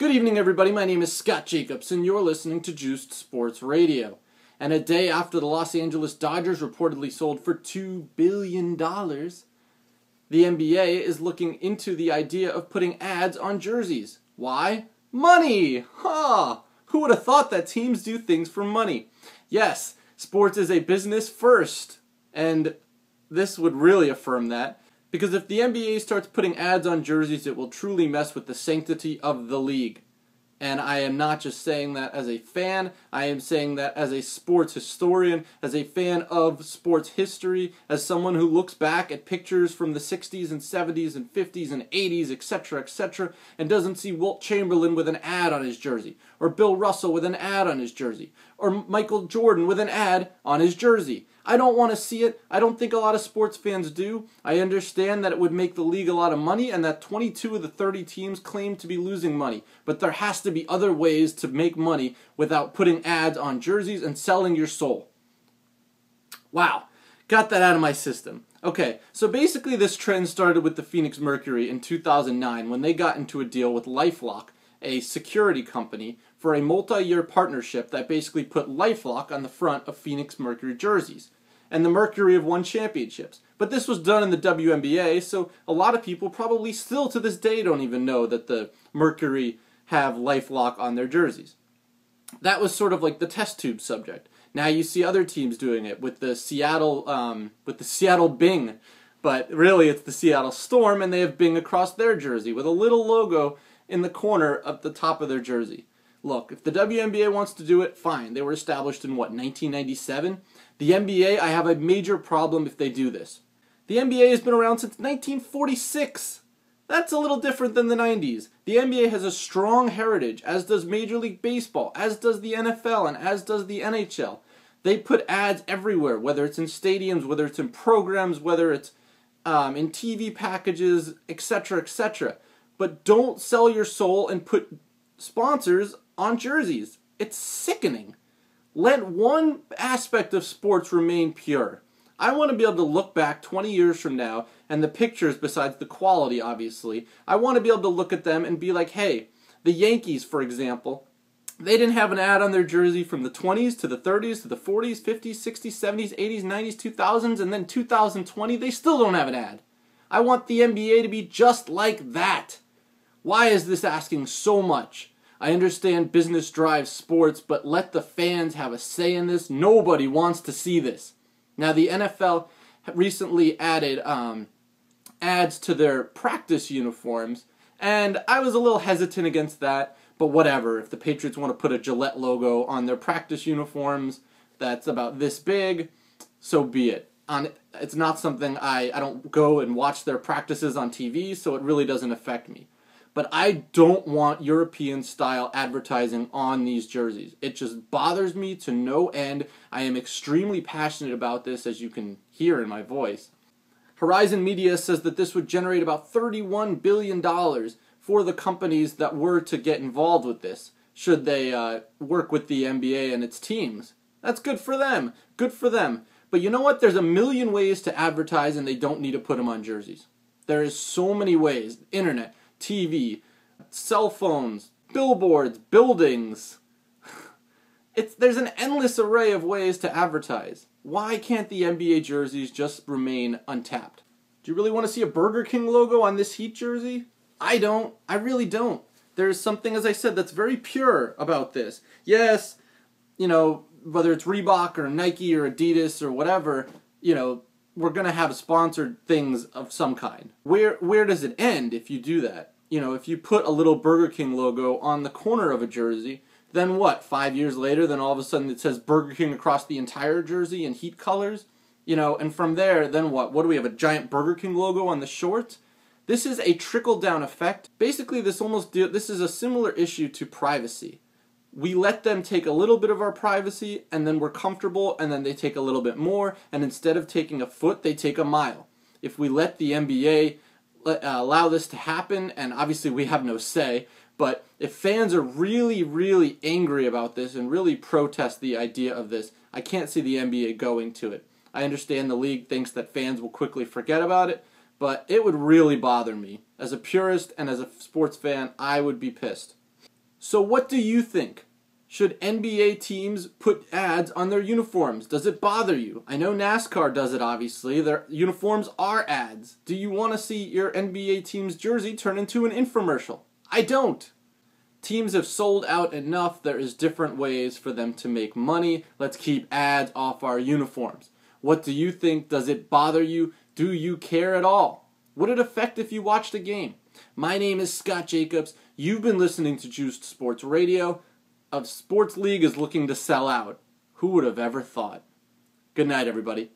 Good evening, everybody. My name is Scott Jacobs, and you're listening to Juiced Sports Radio. And a day after the Los Angeles Dodgers reportedly sold for $2 billion, the NBA is looking into the idea of putting ads on jerseys. Why? Money! Who would have thought that teams do things for money? Yes, sports is a business first, and this would really affirm that. Because if the NBA starts putting ads on jerseys, it will truly mess with the sanctity of the league. And I am not just saying that as a fan, I am saying that as a sports historian, as a fan of sports history, as someone who looks back at pictures from the 60s and 70s and 50s and 80s, etc., and doesn't see Wilt Chamberlain with an ad on his jersey, or Bill Russell with an ad on his jersey, or Michael Jordan with an ad on his jersey. I don't want to see it. I don't think a lot of sports fans do. I understand that it would make the league a lot of money and that 22 of the 30 teams claim to be losing money. But there has to be other ways to make money without putting ads on jerseys and selling your soul. Wow. Got that out of my system. Okay, so basically this trend started with the Phoenix Mercury in 2009 when they got into a deal with LifeLock, a security company, for a multi-year partnership that basically put LifeLock on the front of Phoenix Mercury jerseys. And the Mercury have won championships. But this was done in the WNBA, so a lot of people probably still to this day don't even know that the Mercury have LifeLock on their jerseys. That was sort of like the test tube subject. Now you see other teams doing it with the Seattle Bing, but really it's the Seattle Storm, and they have Bing across their jersey with a little logo in the corner at the top of their jersey. Look, if the WNBA wants to do it, fine. They were established in, 1997? The NBA, I have a major problem if they do this. The NBA has been around since 1946. That's a little different than the 90s. The NBA has a strong heritage, as does Major League Baseball, as does the NFL, and as does the NHL. They put ads everywhere, whether it's in stadiums, whether it's in programs, whether it's in TV packages, etc. But don't sell your soul and put sponsors on jerseys. It's sickening. Let one aspect of sports remain pure. I want to be able to look back 20 years from now, and the pictures, besides the quality, obviously, I want to be able to look at them and be like, hey, the Yankees, for example, they didn't have an ad on their jersey from the 20s to the 30s to the 40s, 50s, 60s, 70s, 80s, 90s, 2000s, and then 2020, they still don't have an ad. I want the NBA to be just like that. Why is this asking so much? I understand business drives sports, but let the fans have a say in this. Nobody wants to see this. Now, the NFL recently added ads to their practice uniforms, and I was a little hesitant against that, but whatever. If the Patriots want to put a Gillette logo on their practice uniforms that's about this big, so be it. It's not something I don't go and watch their practices on TV, so it really doesn't affect me. But I don't want European-style advertising on these jerseys. It just bothers me to no end. I am extremely passionate about this, as you can hear in my voice. Horizon Media says that this would generate about $31 billion for the companies that were to get involved with this, should they work with the NBA and its teams. That's good for them. Good for them. But you know what? There's a million ways to advertise, and they don't need to put them on jerseys. There is so many ways. Internet, TV, cell phones, billboards, buildings. There's an endless array of ways to advertise. Why can't the NBA jerseys just remain untapped? Do you really want to see a Burger King logo on this Heat jersey? I don't. I really don't. There's something, as I said, that's very pure about this. Yes, whether it's Reebok or Nike or Adidas or whatever, we're going to have sponsored things of some kind. Where does it end if you do that? If you put a little Burger King logo on the corner of a jersey, then what? 5 years later, then all of a sudden it says Burger King across the entire jersey in Heat colors? And from there, then what? What do we have, a giant Burger King logo on the shorts? This is a trickle-down effect. Basically, this is a similar issue to privacy. We let them take a little bit of our privacy, and then we're comfortable, and then they take a little bit more, and instead of taking a foot, they take a mile. If we let the NBA allow this to happen, and obviously we have no say, but if fans are really, really angry about this and really protest the idea of this, I can't see the NBA going to it. I understand the league thinks that fans will quickly forget about it, but it would really bother me. As a purist and as a sports fan, I would be pissed. So what do you think? Should NBA teams put ads on their uniforms? Does it bother you? I know NASCAR does it, obviously. Their uniforms are ads. Do you want to see your NBA team's jersey turn into an infomercial? I don't. Teams have sold out enough. There is different ways for them to make money. Let's keep ads off our uniforms. What do you think? Does it bother you? Do you care at all? Would it affect if you watched a game? My name is Scott Jacobs. You've been listening to Juiced Sports Radio. A sports league is looking to sell out. Who would have ever thought? Good night, everybody.